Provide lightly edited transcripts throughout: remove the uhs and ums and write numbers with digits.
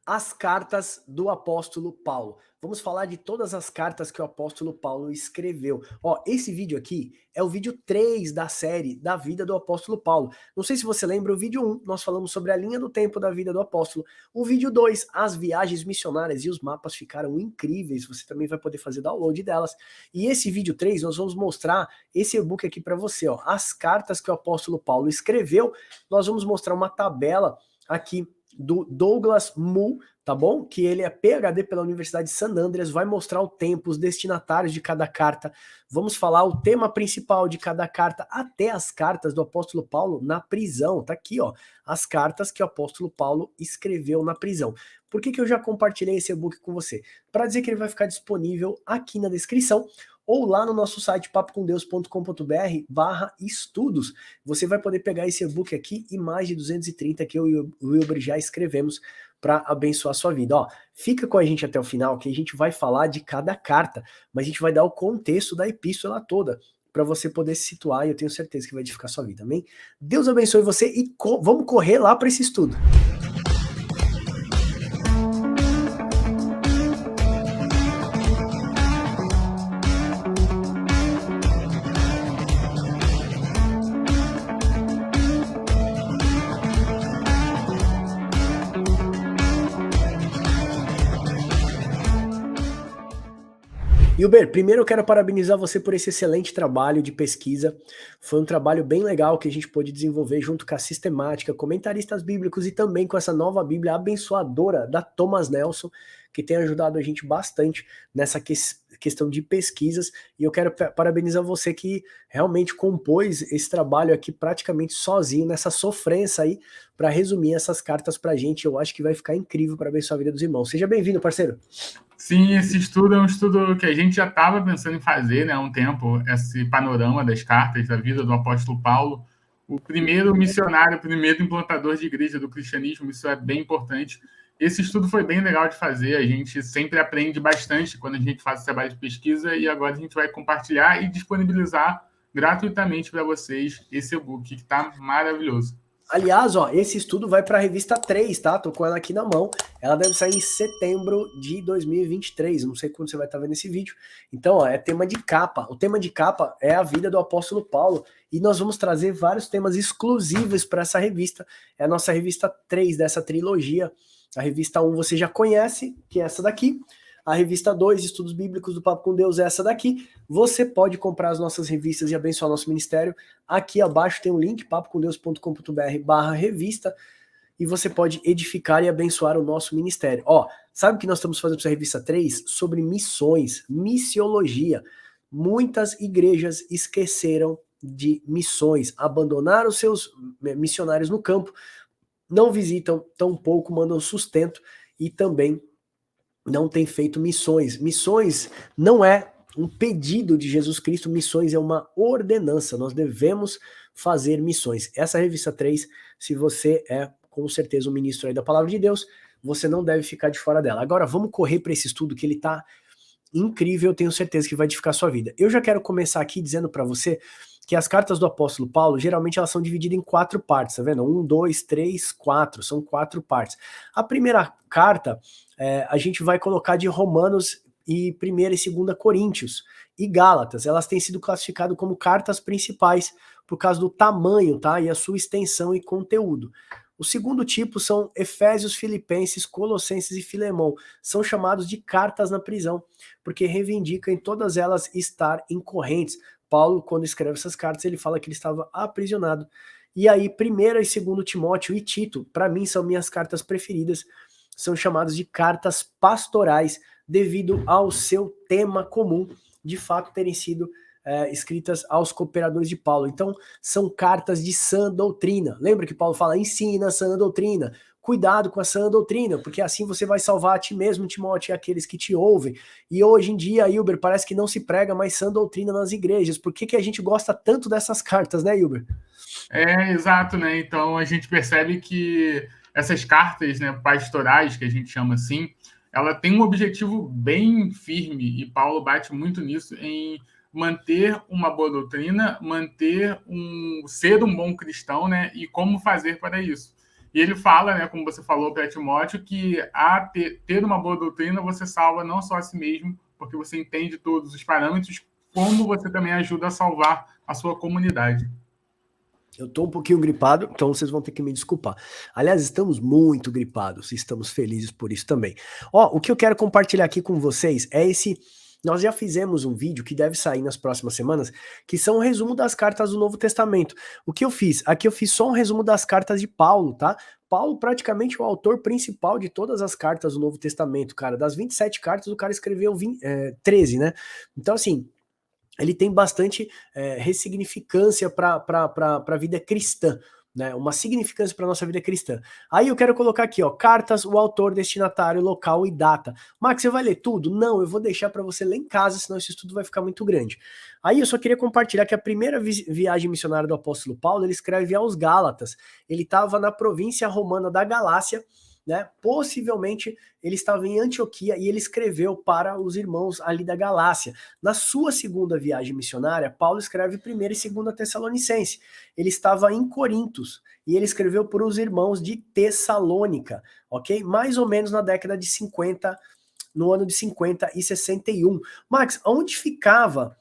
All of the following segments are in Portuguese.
As cartas do apóstolo Paulo. Vamos falar de todas as cartas que o apóstolo Paulo escreveu. Ó, esse vídeo aqui é o vídeo 3 da série da vida do apóstolo Paulo. Não sei se você lembra, o vídeo 1, nós falamos sobre a linha do tempo da vida do apóstolo. O vídeo 2, as viagens missionárias, e os mapas ficaram incríveis, você também vai poder fazer download delas. E esse vídeo 3, nós vamos mostrar esse e-book aqui para você, ó, as cartas que o apóstolo Paulo escreveu. Nós vamos mostrar uma tabela aqui do Douglas Moo, tá bom? Que ele é PhD pela Universidade de San Andreas, vai mostrar o tempo, os destinatários de cada carta, vamos falar o tema principal de cada carta, até as cartas do apóstolo Paulo na prisão, tá aqui, ó, as cartas que o apóstolo Paulo escreveu na prisão. Por que eu já compartilhei esse e-book com você? Para dizer que ele vai ficar disponível aqui na descrição, ou lá no nosso site papocomdeus.com.br/estudos. Você vai poder pegar esse e-book aqui e mais de 230 que eu e o Wilber já escrevemos para abençoar a sua vida. Ó, fica com a gente até o final que a gente vai falar de cada carta, mas a gente vai dar o contexto da epístola toda, para você poder se situar, e eu tenho certeza que vai edificar a sua vida, amém? Deus abençoe você e vamos correr lá para esse estudo. Hilber, primeiro eu quero parabenizar você por esse excelente trabalho de pesquisa. Foi um trabalho bem legal que a gente pôde desenvolver junto com a Sistemática, comentaristas bíblicos e também com essa nova Bíblia abençoadora da Thomas Nelson, que tem ajudado a gente bastante nessa questão de pesquisas. E eu quero parabenizar você que realmente compôs esse trabalho aqui praticamente sozinho, nessa sofrência aí, para resumir essas cartas pra gente. Eu acho que vai ficar incrível para abençoar a vida dos irmãos. Seja bem-vindo, parceiro. Sim, esse estudo é um estudo que a gente já estava pensando em fazer, né, há um tempo, esse panorama das cartas da vida do apóstolo Paulo, o primeiro missionário, o primeiro implantador de igreja do cristianismo, isso é bem importante. Esse estudo foi bem legal de fazer, a gente sempre aprende bastante quando a gente faz esse trabalho de pesquisa e agora a gente vai compartilhar e disponibilizar gratuitamente para vocês esse e-book que está maravilhoso. Aliás, ó, esse estudo vai para a revista 3, tá? Tô com ela aqui na mão. Ela deve sair em setembro de 2023. Não sei quando você vai estar vendo esse vídeo. Então, ó, é tema de capa. O tema de capa é a vida do apóstolo Paulo. E nós vamos trazer vários temas exclusivos para essa revista. É a nossa revista 3 dessa trilogia. A revista 1 você já conhece, que é essa daqui. A revista 2, Estudos Bíblicos do Papo com Deus, é essa daqui. Você pode comprar as nossas revistas e abençoar nosso ministério. Aqui abaixo tem um link, papocomdeus.com.br/revista, e você pode edificar e abençoar o nosso ministério. Ó, sabe o que nós estamos fazendo para a revista 3? Sobre missões, missiologia. Muitas igrejas esqueceram de missões, abandonaram os seus missionários no campo, não visitam, tampouco mandam sustento e também não tem feito missões. Missões não é um pedido de Jesus Cristo, missões é uma ordenança. Nós devemos fazer missões. Essa revista 3, se você é com certeza um ministro aí da palavra de Deus, você não deve ficar de fora dela. Agora vamos correr para esse estudo que ele tá incrível, eu tenho certeza que vai edificar a sua vida. Eu já quero começar aqui dizendo para você que as cartas do apóstolo Paulo, geralmente elas são divididas em 4 partes, tá vendo? 1, 2, 3, 4, são 4 partes. A primeira carta, a gente vai colocar de Romanos e 1ª e 2ª Coríntios e Gálatas. Elas têm sido classificadas como cartas principais por causa do tamanho, tá? E a sua extensão e conteúdo. O segundo tipo são Efésios, Filipenses, Colossenses e Filemão. São chamados de cartas na prisão, porque reivindicam em todas elas estar em correntes. Paulo, quando escreve essas cartas, ele fala que ele estava aprisionado. E aí, 1ª e 2º Timóteo e Tito, para mim, são minhas cartas preferidas. São chamadas de cartas pastorais, devido ao seu tema comum, de fato terem sido escritas aos cooperadores de Paulo. Então, são cartas de sã doutrina. Lembra que Paulo fala, ensina a sã doutrina. Cuidado com a sã doutrina, porque assim você vai salvar a ti mesmo, Timóteo, e aqueles que te ouvem. E hoje em dia, Hilber, parece que não se prega mais sã doutrina nas igrejas. Por que a gente gosta tanto dessas cartas, né, Hilber? Exato, né? Então, a gente percebe que essas cartas, né, pastorais, que a gente chama assim, ela tem um objetivo bem firme, e Paulo bate muito nisso, em manter uma boa doutrina, ser um bom cristão, né, e como fazer para isso. E ele fala, né, como você falou para Timóteo, que ter uma boa doutrina você salva não só a si mesmo, porque você entende todos os parâmetros, como você também ajuda a salvar a sua comunidade. Eu tô um pouquinho gripado, então vocês vão ter que me desculpar. Aliás, estamos muito gripados e estamos felizes por isso também. Ó, o que eu quero compartilhar aqui com vocês é esse. Nós já fizemos um vídeo que deve sair nas próximas semanas, que são um resumo das cartas do Novo Testamento. O que eu fiz? Aqui eu fiz só um resumo das cartas de Paulo, tá? Paulo, praticamente, é o autor principal de todas as cartas do Novo Testamento, cara. Das 27 cartas, o cara escreveu 13, né? Então, assim, ele tem bastante ressignificância para a vida cristã, né? Uma significância para a nossa vida cristã. Aí eu quero colocar aqui, ó, cartas, o autor, destinatário, local e data. Max, você vai ler tudo? Não, eu vou deixar para você ler em casa, senão esse estudo vai ficar muito grande. Aí eu só queria compartilhar que a primeira viagem missionária do apóstolo Paulo, ele escreve aos Gálatas. Ele estava na província romana da Galácia, né? Possivelmente ele estava em Antioquia e ele escreveu para os irmãos ali da Galácia. Na sua segunda viagem missionária, Paulo escreve 1ª e 2ª Tessalonicense. Ele estava em Corintos e ele escreveu para os irmãos de Tessalônica, ok? Mais ou menos na década de 50, no ano de 50 e 61. Max, onde ficava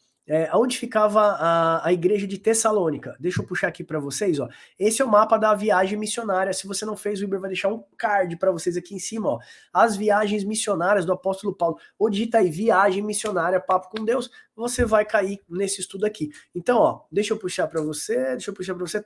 a igreja de Tessalônica? Deixa eu puxar aqui para vocês, ó. Esse é o mapa da viagem missionária. Se você não fez, o Iber vai deixar um card para vocês aqui em cima, ó. As viagens missionárias do apóstolo Paulo. Ou digita aí, viagem missionária, papo com Deus, você vai cair nesse estudo aqui. Então, ó, deixa eu puxar para você,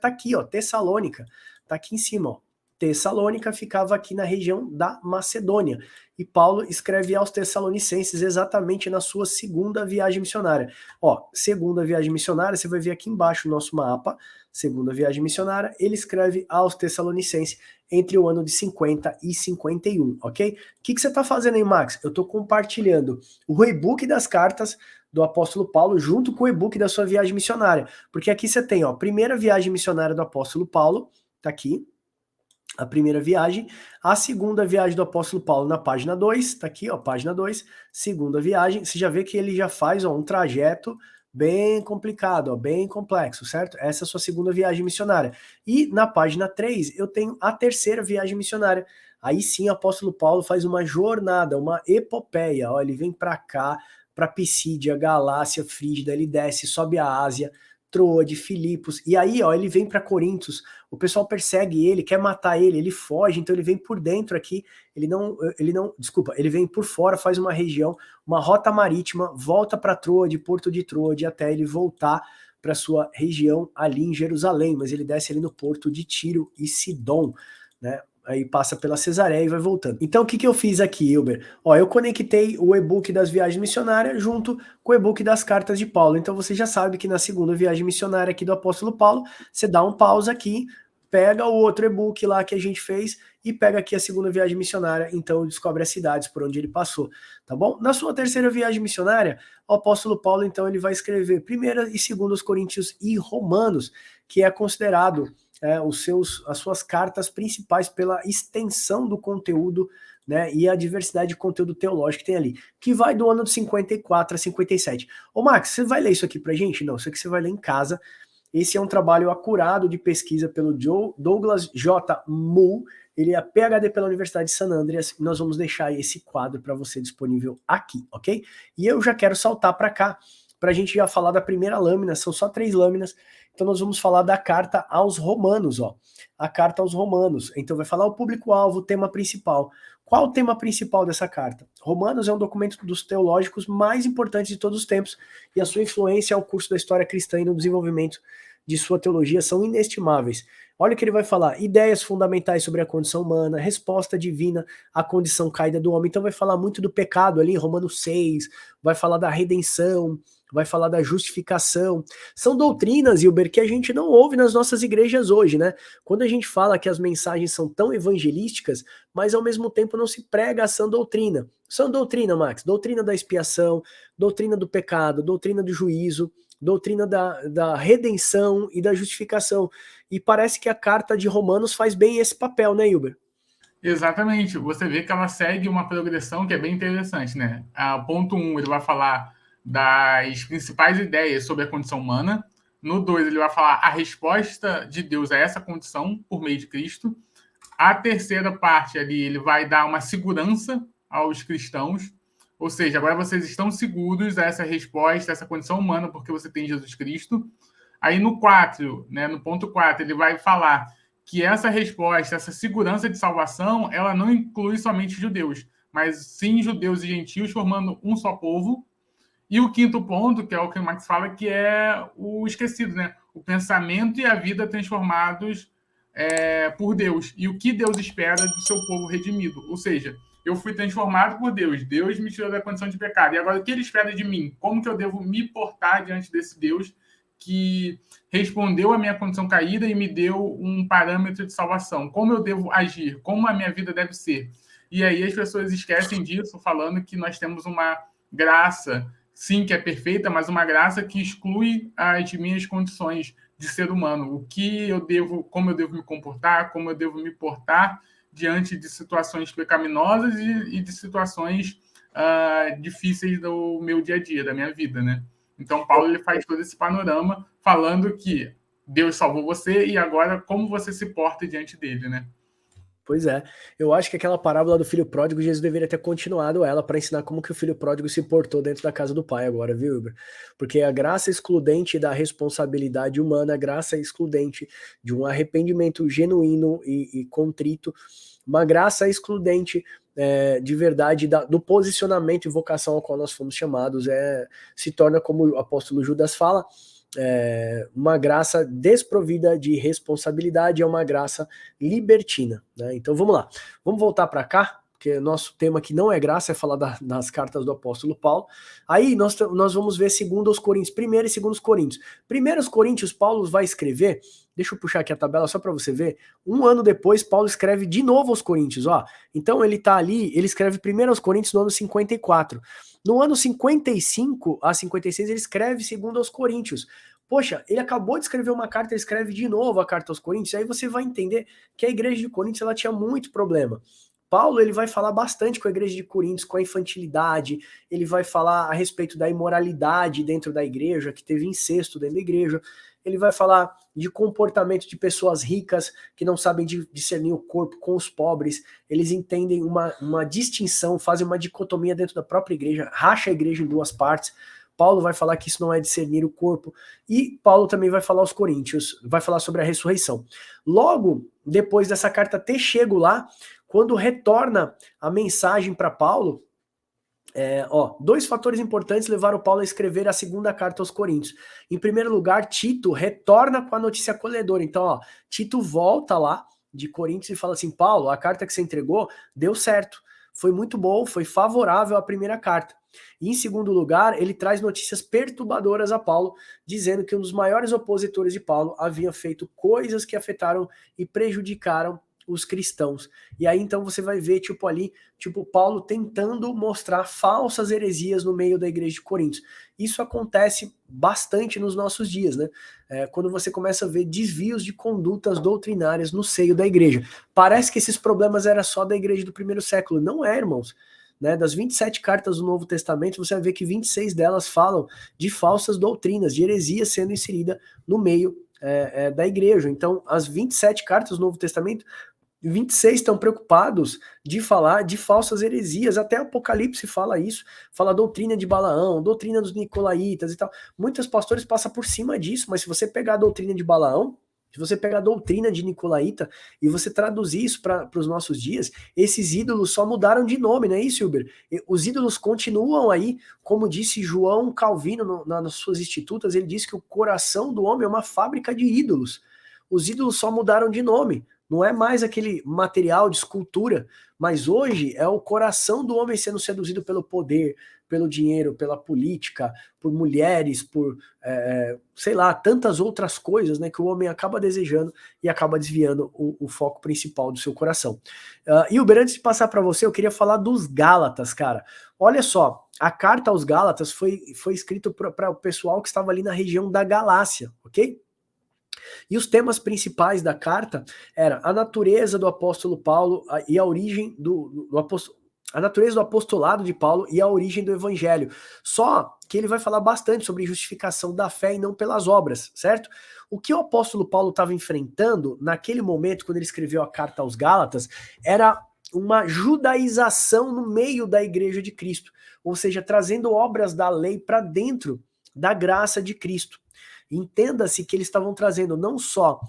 tá aqui, ó, Tessalônica. Tá aqui em cima, ó. Tessalônica ficava aqui na região da Macedônia. E Paulo escreve aos Tessalonicenses exatamente na sua segunda viagem missionária. Ó, segunda viagem missionária, você vai ver aqui embaixo o nosso mapa, segunda viagem missionária, ele escreve aos Tessalonicenses entre o ano de 50 e 51, ok? O que você está fazendo aí, Max? Eu estou compartilhando o e-book das cartas do apóstolo Paulo junto com o e-book da sua viagem missionária. Porque aqui você tem, ó, primeira viagem missionária do apóstolo Paulo, tá aqui, a primeira viagem, a segunda viagem do apóstolo Paulo na página 2, tá aqui, ó, página 2, segunda viagem, você já vê que ele já faz, ó, um trajeto bem complicado, ó, bem complexo, certo? Essa é a sua segunda viagem missionária. E na página 3, eu tenho a terceira viagem missionária. Aí sim, o apóstolo Paulo faz uma jornada, uma epopeia, ó, ele vem para cá, para Pisídia, Galácia, Frígida, ele desce, sobe a Ásia, Troade, Filipos, e aí, ó, ele vem para Corintos, o pessoal persegue ele, quer matar ele foge, então ele vem por dentro aqui, ele vem por fora, faz uma região, uma rota marítima, volta para Troade, Porto de Troade, até ele voltar para sua região ali em Jerusalém, mas ele desce ali no porto de Tiro e Sidom, né? Aí passa pela Cesareia e vai voltando. Então o que eu fiz aqui, Hilber? Ó, eu conectei o e-book das viagens missionárias junto com o e-book das cartas de Paulo. Então você já sabe que na segunda viagem missionária aqui do apóstolo Paulo, você dá um pause aqui, pega o outro e-book lá que a gente fez e pega aqui a segunda viagem missionária, então descobre as cidades por onde ele passou, tá bom? Na sua terceira viagem missionária, o apóstolo Paulo, então, ele vai escrever 1ª e 2ª Coríntios e Romanos, que é considerado as suas cartas principais pela extensão do conteúdo, né, e a diversidade de conteúdo teológico que tem ali, que vai do ano de 54 a 57. Ô Max, você vai ler isso aqui pra gente? Não, isso aqui você vai ler em casa. Esse é um trabalho acurado de pesquisa pelo Douglas J. Mull, ele é PhD pela Universidade de San Andreas, e nós vamos deixar esse quadro para você disponível aqui, ok? E eu já quero saltar para cá, para a gente já falar da primeira lâmina, são só 3 lâminas, então nós vamos falar da carta aos Romanos, ó. A carta aos Romanos. Então vai falar o público-alvo, o tema principal. Qual o tema principal dessa carta? Romanos é um documento dos teológicos mais importantes de todos os tempos, e a sua influência ao curso da história cristã e no desenvolvimento de sua teologia são inestimáveis. Olha o que ele vai falar: ideias fundamentais sobre a condição humana, resposta divina à condição caída do homem. Então vai falar muito do pecado ali, em Romanos 6, vai falar da redenção, vai falar da justificação. São doutrinas, Hilber, que a gente não ouve nas nossas igrejas hoje, né? Quando a gente fala que as mensagens são tão evangelísticas, mas ao mesmo tempo não se prega a sã doutrina. Sã doutrina, Max, doutrina da expiação, doutrina do pecado, doutrina do juízo, doutrina da redenção e da justificação. E parece que a carta de Romanos faz bem esse papel, né, Hilber? Exatamente. Você vê que ela segue uma progressão que é bem interessante, né? Ponto 1, ele vai falar das principais ideias sobre a condição humana. No 2, ele vai falar a resposta de Deus a essa condição por meio de Cristo. A terceira parte ali, ele vai dar uma segurança aos cristãos, ou seja, agora vocês estão seguros a essa resposta, a essa condição humana, porque você tem Jesus Cristo. Aí no 4, né, no ponto 4, ele vai falar que essa resposta, essa segurança de salvação, ela não inclui somente judeus, mas sim judeus e gentios formando um só povo. E o quinto ponto, que é o que o Max fala, que é o esquecido, né? O pensamento e a vida transformados por Deus. E o que Deus espera do seu povo redimido. Ou seja, eu fui transformado por Deus. Deus me tirou da condição de pecado. E agora o que ele espera de mim? Como que eu devo me portar diante desse Deus que respondeu à minha condição caída e me deu um parâmetro de salvação? Como eu devo agir? Como a minha vida deve ser? E aí as pessoas esquecem disso, falando que nós temos uma graça, sim, que é perfeita, mas uma graça que exclui as minhas condições de ser humano. O que eu devo, como eu devo me comportar, como eu devo me portar diante de situações pecaminosas e de situações difíceis do meu dia a dia, da minha vida, né? Então, Paulo ele faz todo esse panorama falando que Deus salvou você e agora como você se porta diante dele, né? Pois é, eu acho que aquela parábola do filho pródigo, Jesus deveria ter continuado ela para ensinar como que o filho pródigo se portou dentro da casa do pai agora, viu, Uber? Porque a graça excludente da responsabilidade humana, a graça excludente de um arrependimento genuíno e contrito, uma graça excludente de verdade do posicionamento e vocação ao qual nós fomos chamados, se torna, como o apóstolo Judas fala, uma graça desprovida de responsabilidade, é uma graça libertina, né? Então vamos lá, vamos voltar para cá, porque nosso tema aqui não é graça, é falar das cartas do apóstolo Paulo. Aí nós vamos ver segundo os Coríntios, primeiro e segundo os Coríntios. Primeiros Coríntios, Paulo vai escrever, deixa eu puxar aqui a tabela só para você ver, um ano depois Paulo escreve de novo aos Coríntios, ó. Então ele tá ali, ele escreve primeiro aos Coríntios no ano 54. No ano 55 a 56 ele escreve segundo aos Coríntios. Poxa, ele acabou de escrever uma carta, ele escreve de novo a carta aos Coríntios, aí você vai entender que a igreja de Coríntios ela tinha muito problema. Paulo ele vai falar bastante com a igreja de Coríntios, com a infantilidade, ele vai falar a respeito da imoralidade dentro da igreja, que teve incesto dentro da igreja, ele vai falar de comportamento de pessoas ricas que não sabem discernir o corpo com os pobres, eles entendem uma distinção, fazem uma dicotomia dentro da própria igreja, racha a igreja em duas partes. Paulo vai falar que isso não é discernir o corpo, e Paulo também vai falar aos Coríntios, vai falar sobre a ressurreição. Logo, depois dessa carta ter chego lá, quando retorna a mensagem para Paulo, dois fatores importantes levaram Paulo a escrever a segunda carta aos Coríntios. Em primeiro lugar, Tito retorna com a notícia acolhedora. Então, Tito volta lá de Coríntios e fala assim, Paulo, a carta que você entregou deu certo, foi muito bom, foi favorável à primeira carta. E em segundo lugar, ele traz notícias perturbadoras a Paulo, dizendo que um dos maiores opositores de Paulo havia feito coisas que afetaram e prejudicaram os cristãos. E aí então você vai ver Paulo tentando mostrar falsas heresias no meio da igreja de Coríntios. Isso acontece bastante nos nossos dias, né? Quando você começa a ver desvios de condutas doutrinárias no seio da igreja. Parece que esses problemas eram só da igreja do primeiro século. Não é, irmãos. Né, das 27 cartas do Novo Testamento, você vai ver que 26 delas falam de falsas doutrinas, de heresias sendo inserida no meio da igreja. Então, as 27 cartas do Novo Testamento, 26 estão preocupados de falar de falsas heresias, até Apocalipse fala isso, fala doutrina de Balaão, doutrina dos Nicolaitas e tal. Muitos pastores passam por cima disso, mas se você pegar a doutrina de Balaão, se você pegar a doutrina de Nicolaíta e você traduzir isso para os nossos dias, esses ídolos só mudaram de nome, não é isso, Hilber? Os ídolos continuam aí, como disse João Calvino nas suas Institutas, ele disse que o coração do homem é uma fábrica de ídolos. Os ídolos só mudaram de nome. Não é mais aquele material de escultura, mas hoje é o coração do homem sendo seduzido pelo poder, pelo dinheiro, pela política, por mulheres, por, sei lá, tantas outras coisas, né, que o homem acaba desejando e acaba desviando o foco principal do seu coração. E Uber, antes de passar para você, eu queria falar dos Gálatas, cara. Olha só, a carta aos Gálatas foi escrita para o pessoal que estava ali na região da Galácia, ok? E os temas principais da carta eram a natureza do apóstolo Paulo e a origem a natureza do apostolado de Paulo e a origem do evangelho. Só que ele vai falar bastante sobre justificação da fé e não pelas obras, certo? O que o apóstolo Paulo estava enfrentando naquele momento, quando ele escreveu a carta aos Gálatas, era uma judaização no meio da igreja de Cristo, ou seja, trazendo obras da lei para dentro da graça de Cristo. Entenda-se que eles estavam trazendo não só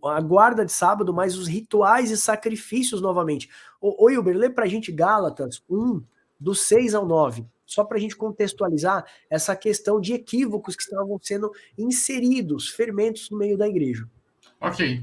a guarda de sábado, mas os rituais e sacrifícios novamente. Ô Hilber, lê pra gente Gálatas 1, do 6 ao 9, só pra gente contextualizar essa questão de equívocos que estavam sendo inseridos, fermentos no meio da igreja. Ok.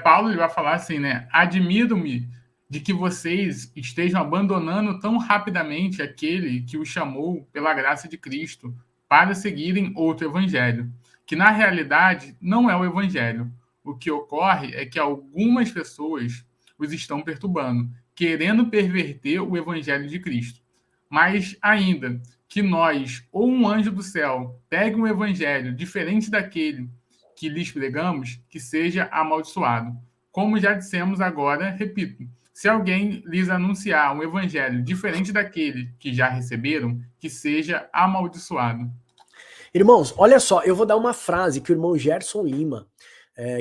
Paulo ele vai falar assim, né? Admiro-me de que vocês estejam abandonando tão rapidamente aquele que os chamou pela graça de Cristo para seguirem outro evangelho, que na realidade não é o evangelho. O que ocorre é que algumas pessoas os estão perturbando, querendo perverter o evangelho de Cristo. Mas ainda que nós ou um anjo do céu pegue um evangelho diferente daquele que lhes pregamos, que seja amaldiçoado. Como já dissemos agora, repito, se alguém lhes anunciar um evangelho diferente daquele que já receberam, que seja amaldiçoado. Irmãos, olha só, eu vou dar uma frase que o irmão Gerson Lima,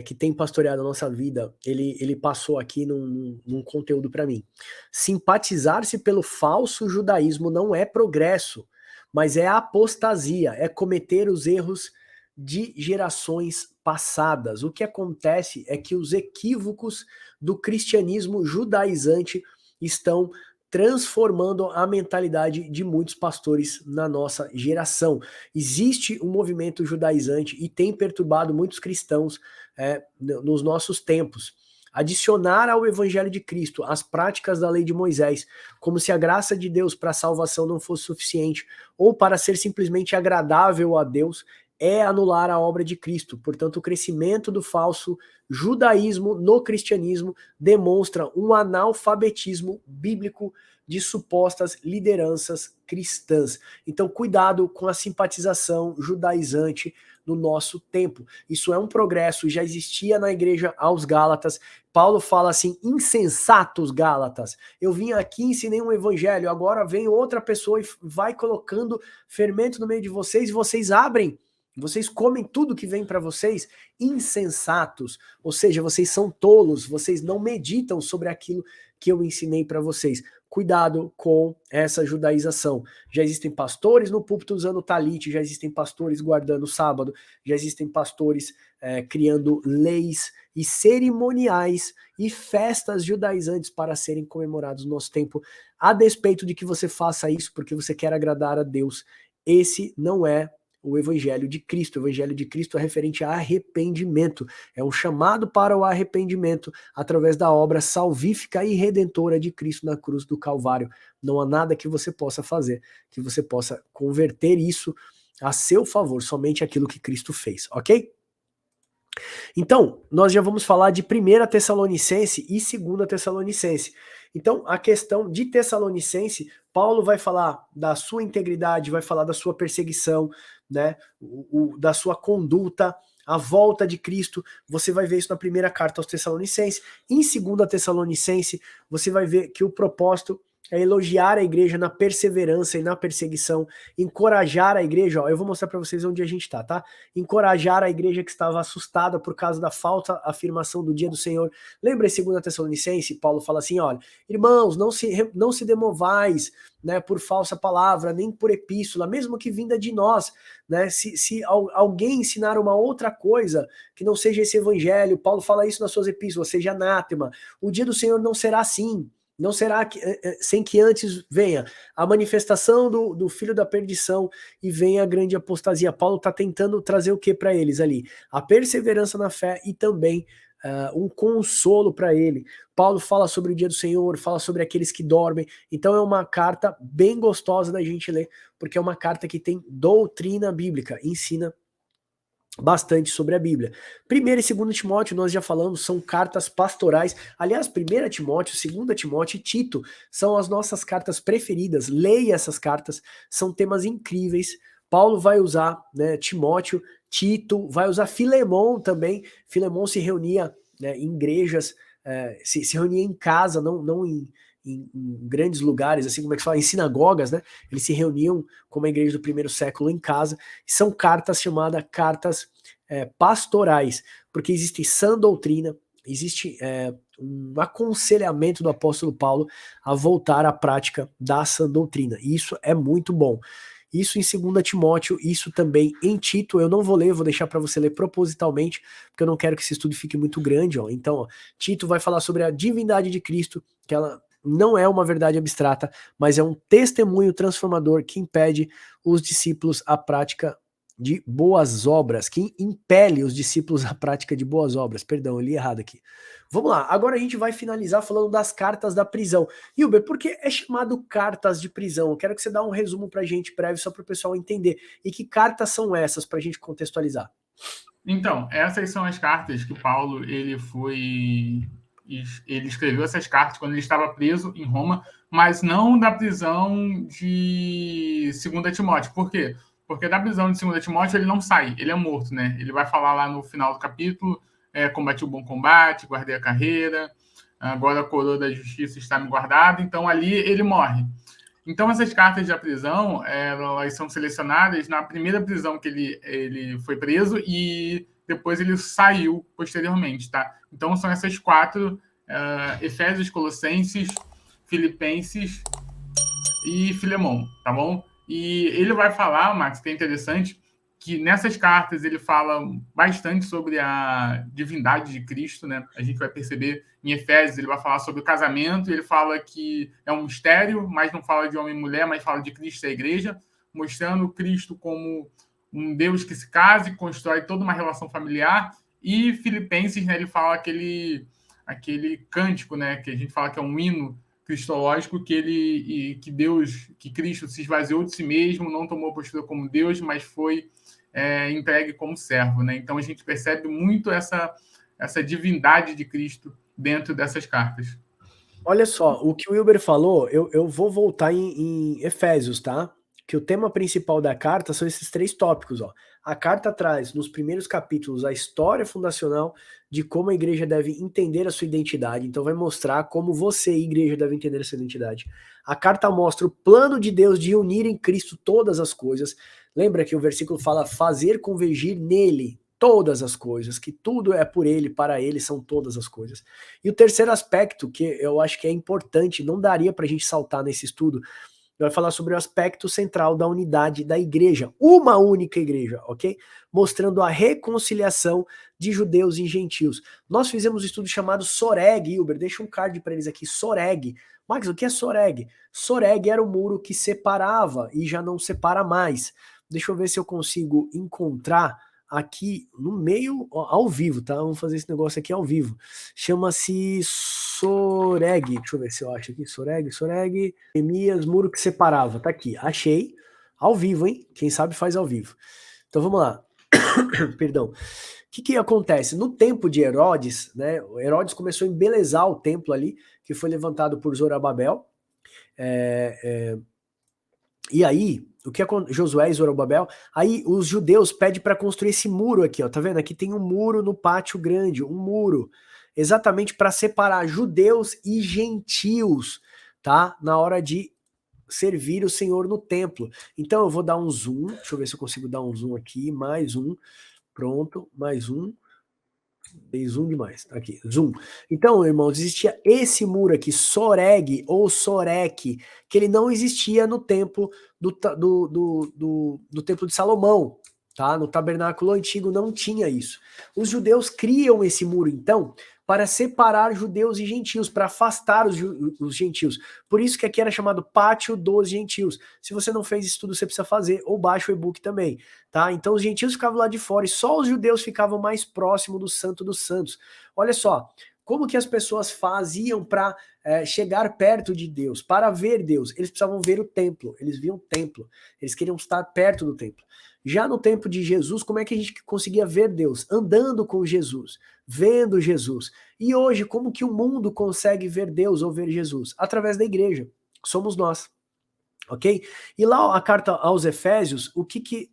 que tem pastoreado a nossa vida, ele passou aqui num conteúdo para mim. Simpatizar-se pelo falso judaísmo não é progresso, mas é apostasia, é cometer os erros de gerações passadas. O que acontece é que os equívocos do cristianismo judaizante estão transformando a mentalidade de muitos pastores na nossa geração. Existe um movimento judaizante e tem perturbado muitos cristãos nos nossos tempos. Adicionar ao evangelho de Cristo as práticas da lei de Moisés, como se a graça de Deus para a salvação não fosse suficiente, ou para ser simplesmente agradável a Deus, é anular a obra de Cristo. Portanto, o crescimento do falso judaísmo no cristianismo demonstra um analfabetismo bíblico de supostas lideranças cristãs. Então, cuidado com a simpatização judaizante no nosso tempo. Isso é um progresso, já existia na igreja aos Gálatas. Paulo fala assim, insensatos Gálatas, eu vim aqui e ensinei um evangelho, agora vem outra pessoa e vai colocando fermento no meio de vocês e vocês abrem. Vocês comem tudo que vem para vocês, insensatos, ou seja, vocês são tolos, vocês não meditam sobre aquilo que eu ensinei para vocês. Cuidado com essa judaização. Já existem pastores no púlpito usando talit, já existem pastores guardando o sábado, já existem pastores criando leis e cerimoniais e festas judaizantes para serem comemorados no nosso tempo, a despeito de que você faça isso porque você quer agradar a Deus. Esse não é o evangelho de Cristo. O evangelho de Cristo é referente a arrependimento. É um chamado para o arrependimento através da obra salvífica e redentora de Cristo na cruz do Calvário. Não há nada que você possa fazer, que você possa converter isso a seu favor, somente aquilo que Cristo fez, ok? Então, nós já vamos falar de 1 Tessalonicense e 2 Tessalonicense. Então, a questão de Tessalonicense, Paulo vai falar da sua integridade, vai falar da sua perseguição, né, da sua conduta, a volta de Cristo. Você vai ver isso na primeira carta aos Tessalonicenses. Em 2 Tessalonicense, você vai ver que o propósito é elogiar a igreja na perseverança e na perseguição, encorajar a igreja, ó, eu vou mostrar para vocês onde a gente tá? Encorajar a igreja que estava assustada por causa da falta afirmação do dia do Senhor. Lembra em 2 Tessalonicense, Paulo fala assim, olha, irmãos, não se demovais, né, por falsa palavra, nem por epístola, mesmo que vinda de nós, né, se alguém ensinar uma outra coisa que não seja esse evangelho, Paulo fala isso nas suas epístolas, seja anátema, o dia do Senhor não será assim, não será sem que antes venha a manifestação do filho da perdição e venha a grande apostasia. Paulo está tentando trazer o que para eles ali? A perseverança na fé e também um consolo para ele. Paulo fala sobre o dia do Senhor, fala sobre aqueles que dormem. Então é uma carta bem gostosa da gente ler, porque é uma carta que tem doutrina bíblica, ensina bastante sobre a Bíblia. 1 e 2 Timóteo, nós já falamos, são cartas pastorais. Aliás, 1 Timóteo, 2 Timóteo e Tito são as nossas cartas preferidas. Leia essas cartas, são temas incríveis. Paulo vai usar, né, Timóteo, Tito, vai usar Filemon também. Filemon se reunia, né, em igrejas, se reunia em casa, não em em grandes lugares, assim como é que se fala, em sinagogas, né? Eles se reuniam como a igreja do primeiro século em casa. São cartas chamadas cartas pastorais, porque existe sã doutrina, existe um aconselhamento do apóstolo Paulo a voltar à prática da sã doutrina. E isso é muito bom. Isso em 2 Timóteo, isso também em Tito. Eu não vou ler, vou deixar para você ler propositalmente, porque eu não quero que esse estudo fique muito grande. Ó. Então, ó, Tito vai falar sobre a divindade de Cristo, que ela não é uma verdade abstrata, mas é um testemunho transformador que impede os discípulos à prática de boas obras, que impele os discípulos à prática de boas obras. Perdão, eu li errado aqui. Vamos lá, agora a gente vai finalizar falando das cartas da prisão. Hilber, por que é chamado cartas de prisão? Eu quero que você dê um resumo pra gente breve, só para o pessoal entender. E que cartas são essas, pra gente contextualizar? Então, essas são as cartas que Paulo ele escreveu essas cartas quando ele estava preso em Roma, mas não da prisão de 2 Timóteo. Por quê? Porque da prisão de 2 Timóteo ele não sai, ele é morto, né? Ele vai falar lá no final do capítulo, combati o bom combate, guardei a carreira, agora a coroa da justiça está me guardada, então ali ele morre. Então, essas cartas de prisão, elas são selecionadas na primeira prisão que ele foi preso e depois ele saiu posteriormente, tá? Então, são essas 4, Efésios, Colossenses, Filipenses e Filemão, tá bom? E ele vai falar, Max, que é interessante, que nessas cartas ele fala bastante sobre a divindade de Cristo, né? A gente vai perceber em Efésios, ele vai falar sobre o casamento, ele fala que é um mistério, mas não fala de homem e mulher, mas fala de Cristo e a igreja, mostrando Cristo como um Deus que se casa e constrói toda uma relação familiar. E Filipenses, né, ele fala aquele cântico, né, que a gente fala que é um hino cristológico, que Cristo se esvaziou de si mesmo, não tomou postura como Deus, mas foi entregue como servo, né? Então a gente percebe muito essa divindade de Cristo dentro dessas cartas. Olha só, o que o Wilber falou, eu vou voltar em Efésios, tá? Que o tema principal da carta são esses 3 tópicos, ó. A carta traz, nos primeiros capítulos, a história fundacional de como a igreja deve entender a sua identidade. Então vai mostrar como você, igreja, deve entender a sua identidade. A carta mostra o plano de Deus de unir em Cristo todas as coisas. Lembra que o versículo fala fazer convergir nele todas as coisas, que tudo é por ele, para ele são todas as coisas. E o terceiro aspecto, que eu acho que é importante, não daria pra gente saltar nesse estudo, vai falar sobre o aspecto central da unidade da igreja, uma única igreja, ok? Mostrando a reconciliação de judeus e gentios. Nós fizemos um estudo chamado Soreg, Hilber, deixa um card para eles aqui, Soreg. Max, o que é Soreg? Soreg era o muro que separava e já não separa mais. Deixa eu ver se eu consigo encontrar aqui no meio, ó, ao vivo, tá? Vamos fazer esse negócio aqui ao vivo. Chama-se Soreg. Deixa eu ver se eu acho aqui. Soreg. Neemias, muro que separava. Tá aqui. Achei. Ao vivo, hein? Quem sabe faz ao vivo. Então vamos lá. Perdão. O que acontece? No tempo de Herodes, né? Herodes começou a embelezar o templo ali, que foi levantado por Zorobabel. E aí, o que acontece? Josué e Zorobabel, aí os judeus pedem para construir esse muro aqui, ó, tá vendo? Aqui tem um muro no pátio grande, um muro, exatamente para separar judeus e gentios, tá? Na hora de servir o Senhor no templo. Então eu vou dar um zoom, deixa eu ver se eu consigo dar um zoom aqui, mais um, pronto, mais um. Dei zoom demais, tá aqui, zoom. Então, irmãos, existia esse muro aqui, Soreg ou Sorek, que ele não existia no templo do templo de Salomão, tá? No tabernáculo antigo não tinha isso. Os judeus criam esse muro, então, para separar judeus e gentios, para afastar os gentios. Por isso que aqui era chamado Pátio dos Gentios. Se você não fez isso tudo, você precisa fazer, ou baixa o e-book também, tá? Então os gentios ficavam lá de fora e só os judeus ficavam mais próximo do Santo dos Santos. Olha só, como que as pessoas faziam para chegar perto de Deus, para ver Deus? Eles precisavam ver o templo, eles viam o templo, eles queriam estar perto do templo. Já no tempo de Jesus, como é que a gente conseguia ver Deus? Andando com Jesus, vendo Jesus. E hoje, como que o mundo consegue ver Deus ou ver Jesus? Através da igreja. Somos nós. Ok? E lá a carta aos Efésios, o que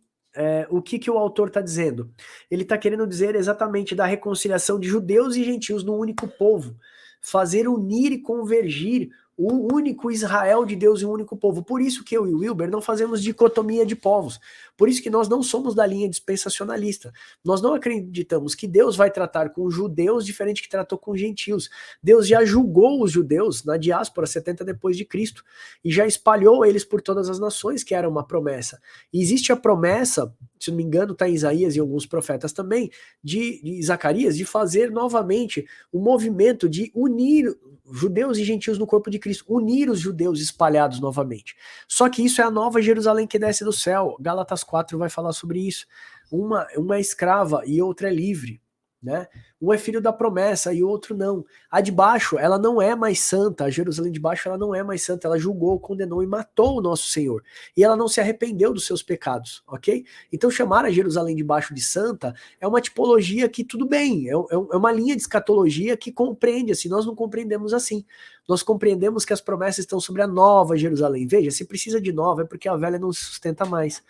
o autor está dizendo? Ele está querendo dizer exatamente da reconciliação de judeus e gentios num único povo. Fazer unir e convergir o único Israel de Deus e o único povo. Por isso que eu e o Wilber não fazemos dicotomia de povos. Por isso que nós não somos da linha dispensacionalista. Nós não acreditamos que Deus vai tratar com judeus diferente que tratou com gentios. Deus já julgou os judeus na diáspora 70 depois de Cristo e já espalhou eles por todas as nações, que era uma promessa. E existe a promessa, se não me engano, está em Isaías e alguns profetas também, de Zacarias, de fazer novamente o movimento de unir judeus e gentios no corpo de Cristo, unir os judeus espalhados novamente. Só que isso é a nova Jerusalém que desce do céu. Gálatas 4 vai falar sobre isso. Uma é escrava e outra é livre, né? Um é filho da promessa e o outro não. A de baixo, ela não é mais santa. A Jerusalém de baixo, ela não é mais santa. Ela julgou, condenou e matou o nosso Senhor. E ela não se arrependeu dos seus pecados, ok? Então chamar a Jerusalém de baixo de santa é uma tipologia que tudo bem, é uma linha de escatologia que compreende assim. Nós não compreendemos assim. Nós compreendemos que as promessas estão sobre a nova Jerusalém. Veja, se precisa de nova é porque a velha não se sustenta mais.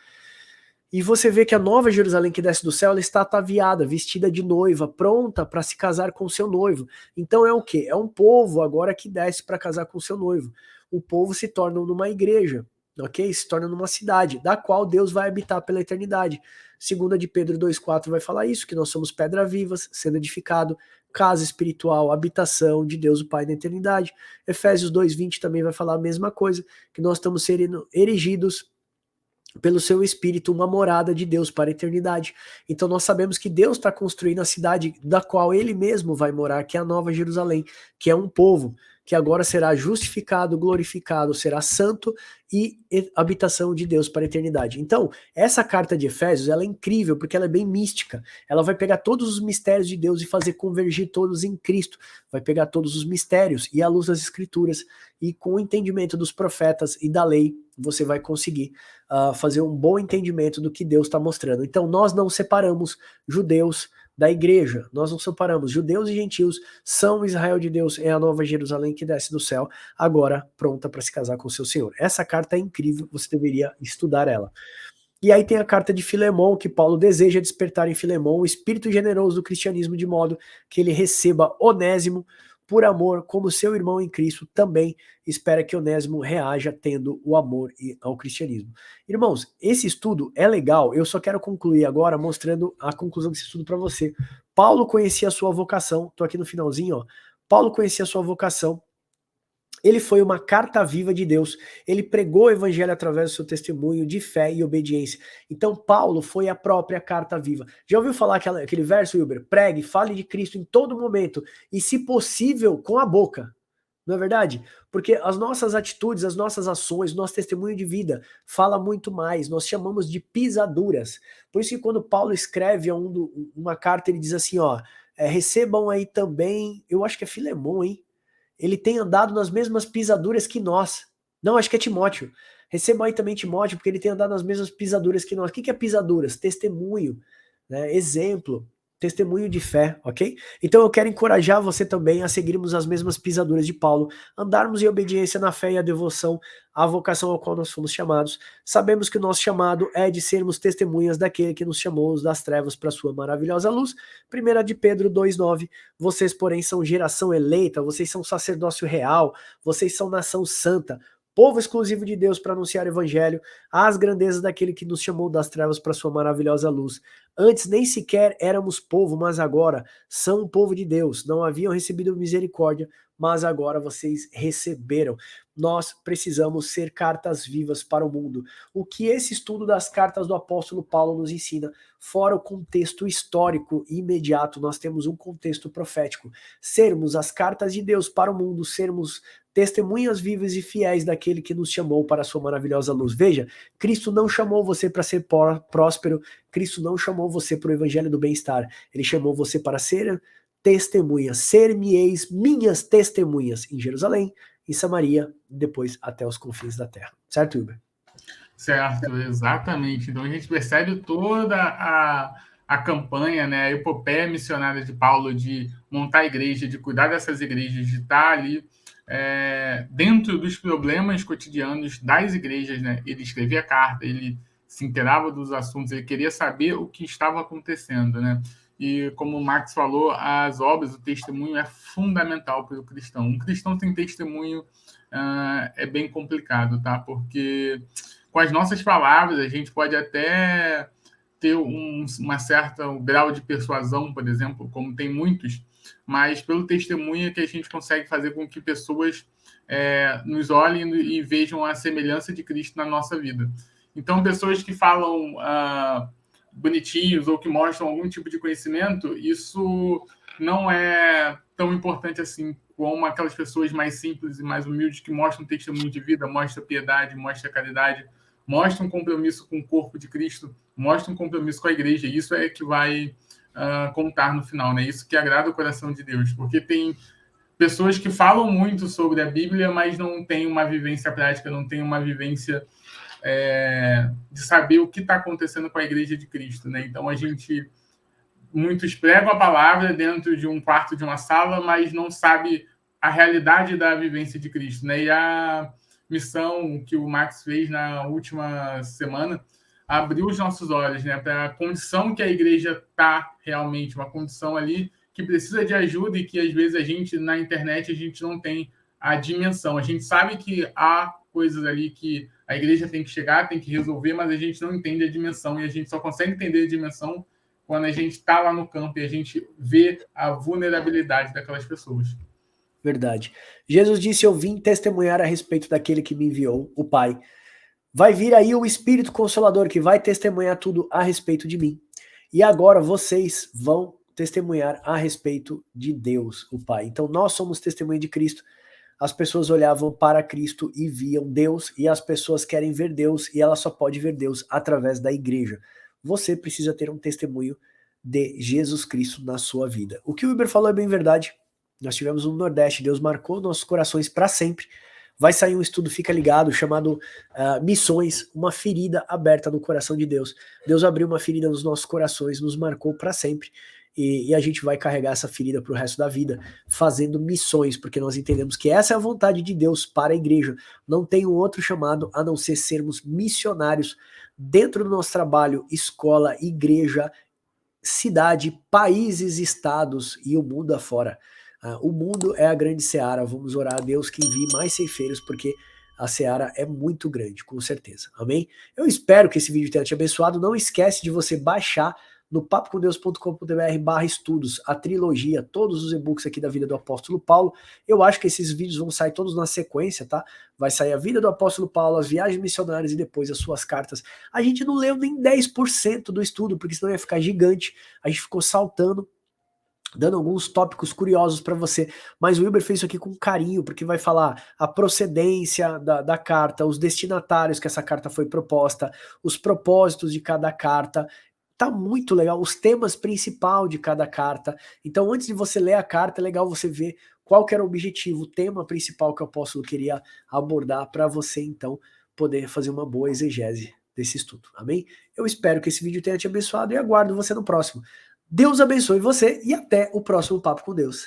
E você vê que a nova Jerusalém que desce do céu, ela está ataviada, vestida de noiva, pronta para se casar com seu noivo. Então é o quê? É um povo agora que desce para casar com seu noivo. O povo se torna numa igreja, ok? Se torna numa cidade, da qual Deus vai habitar pela eternidade. Segunda de Pedro 2,4 vai falar isso, que nós somos pedra vivas, sendo edificado, casa espiritual, habitação de Deus o Pai na eternidade. Efésios 2,20 também vai falar a mesma coisa, que nós estamos sendo erigidos pelo seu Espírito, uma morada de Deus para a eternidade. Então nós sabemos que Deus está construindo a cidade da qual Ele mesmo vai morar, que é a Nova Jerusalém, que é um povo que agora será justificado, glorificado, será santo e habitação de Deus para a eternidade. Então, essa carta de Efésios, ela é incrível, porque ela é bem mística. Ela vai pegar todos os mistérios de Deus e fazer convergir todos em Cristo. Vai pegar todos os mistérios e à luz das Escrituras, e com o entendimento dos profetas e da lei, você vai conseguir fazer um bom entendimento do que Deus está mostrando. Então, nós não separamos judeus da igreja, nós não separamos judeus e gentios, são Israel de Deus, é a nova Jerusalém que desce do céu, agora pronta para se casar com o seu Senhor. Essa carta é incrível, você deveria estudar ela. E aí tem a carta de Filemão, que Paulo deseja despertar em Filemão o espírito generoso do cristianismo, de modo que ele receba Onésimo por amor, como seu irmão em Cristo também espera que Onésimo reaja tendo o amor ao cristianismo. Irmãos, esse estudo é legal, eu só quero concluir agora mostrando a conclusão desse estudo para você. Paulo conhecia a sua vocação, tô aqui no finalzinho, ó. Paulo conhecia a sua vocação. Ele foi uma carta viva de Deus. Ele pregou o evangelho através do seu testemunho de fé e obediência. Então Paulo foi a própria carta viva. Já ouviu falar aquele verso, Wilber? Pregue, fale de Cristo em todo momento e, se possível, com a boca. Não é verdade? Porque as nossas atitudes, as nossas ações, nosso testemunho de vida fala muito mais. Nós chamamos de pisaduras. Por isso que quando Paulo escreve uma carta, ele diz assim, ó, recebam aí também, eu acho que é Filemão, hein? Ele tem andado nas mesmas pisaduras que nós. Não, acho que é Timóteo. Receba aí também Timóteo, porque ele tem andado nas mesmas pisaduras que nós. O que é pisaduras? Testemunho, né? Exemplo, testemunho de fé, ok? Então eu quero encorajar você também a seguirmos as mesmas pisaduras de Paulo, andarmos em obediência na fé e a devoção à vocação ao qual nós fomos chamados. Sabemos que o nosso chamado é de sermos testemunhas daquele que nos chamou das trevas para a sua maravilhosa luz. 1 de Pedro 2,9, vocês, porém, são geração eleita, vocês são sacerdócio real, vocês são nação santa, povo exclusivo de Deus para anunciar o evangelho, as grandezas daquele que nos chamou das trevas para sua maravilhosa luz. Antes nem sequer éramos povo, mas agora são o povo de Deus. Não haviam recebido misericórdia, mas agora vocês receberam. Nós precisamos ser cartas vivas para o mundo. O que esse estudo das cartas do apóstolo Paulo nos ensina, fora o contexto histórico imediato, nós temos um contexto profético. Sermos as cartas de Deus para o mundo, sermos testemunhas vivas e fiéis daquele que nos chamou para a sua maravilhosa luz. Veja, Cristo não chamou você para ser próspero, Cristo não chamou você para o evangelho do bem-estar, ele chamou você para ser testemunha, ser-me-eis minhas testemunhas em Jerusalém, em Samaria, depois até os confins da terra. Certo, Wilber? Certo, exatamente. Então a gente percebe toda a campanha, né, a epopeia missionária de Paulo de montar a igreja, de cuidar dessas igrejas, de estar ali dentro dos problemas cotidianos das igrejas, né? Ele escrevia carta, ele se inteirava dos assuntos, ele queria saber o que estava acontecendo, né? E como o Max falou, as obras, o testemunho é fundamental para o cristão. Um cristão sem testemunho é bem complicado, tá? Porque com as nossas palavras a gente pode até ter uma certa grau de persuasão, por exemplo, como tem muitos, mas pelo testemunho é que a gente consegue fazer com que pessoas nos olhem e vejam a semelhança de Cristo na nossa vida. Então, pessoas que falam bonitinhos ou que mostram algum tipo de conhecimento, isso não é tão importante assim como aquelas pessoas mais simples e mais humildes que mostram testemunho de vida, mostram piedade, mostram caridade, mostram um compromisso com o corpo de Cristo, mostram um compromisso com a igreja. Isso é que vai contar no final, né? Isso que agrada o coração de Deus, porque tem pessoas que falam muito sobre a Bíblia, mas não têm uma vivência prática, não têm uma vivência de saber o que está acontecendo com a igreja de Cristo, né? Então muitos pregam a palavra dentro de um quarto de uma sala, mas não sabe a realidade da vivência de Cristo, né? E a missão que o Max fez na última semana abriu os nossos olhos, né, para a condição que a igreja está realmente, uma condição ali que precisa de ajuda e que às vezes a gente na internet a gente não tem a dimensão. A gente sabe que há coisas ali que a igreja tem que chegar, tem que resolver, mas a gente não entende a dimensão e a gente só consegue entender a dimensão quando a gente está lá no campo e a gente vê a vulnerabilidade daquelas pessoas. Verdade. Jesus disse: eu vim testemunhar a respeito daquele que me enviou, o Pai. Vai vir aí o Espírito Consolador que vai testemunhar tudo a respeito de mim. E agora vocês vão testemunhar a respeito de Deus, o Pai. Então nós somos testemunha de Cristo. As pessoas olhavam para Cristo e viam Deus, e as pessoas querem ver Deus, e ela só pode ver Deus através da igreja. Você precisa ter um testemunho de Jesus Cristo na sua vida. O que o Uber falou é bem verdade. Nós tivemos no Nordeste, Deus marcou nossos corações para sempre. Vai sair um estudo, fica ligado, chamado Missões, uma ferida aberta no coração de Deus. Deus abriu uma ferida nos nossos corações, nos marcou para sempre. E a gente vai carregar essa ferida para o resto da vida, fazendo missões, porque nós entendemos que essa é a vontade de Deus para a igreja. Não tem um outro chamado a não ser sermos missionários dentro do nosso trabalho, escola, igreja, cidade, países, estados e o mundo afora. O mundo é a grande seara. Vamos orar a Deus que envie mais ceifeiros, porque a seara é muito grande, com certeza. Amém? Eu espero que esse vídeo tenha te abençoado. Não esquece de você baixar no papocomdeus.com.br/estudos a trilogia, todos os e-books aqui da vida do apóstolo Paulo. Eu acho que esses vídeos vão sair todos na sequência, tá? Vai sair a vida do apóstolo Paulo, as viagens missionárias e depois as suas cartas. A gente não leu nem 10% do estudo, porque senão ia ficar gigante. A gente ficou saltando, dando alguns tópicos curiosos para você, mas o Wilber fez isso aqui com carinho, porque vai falar a procedência da carta, os destinatários que essa carta foi proposta, os propósitos de cada carta. Tá muito legal, os temas principais de cada carta. Então, antes de você ler a carta, é legal você ver qual que era o objetivo, o tema principal que o apóstolo queria abordar para você, então, poder fazer uma boa exegese desse estudo, amém? Eu espero que esse vídeo tenha te abençoado e aguardo você no próximo. Deus abençoe você e até o próximo Papo com Deus.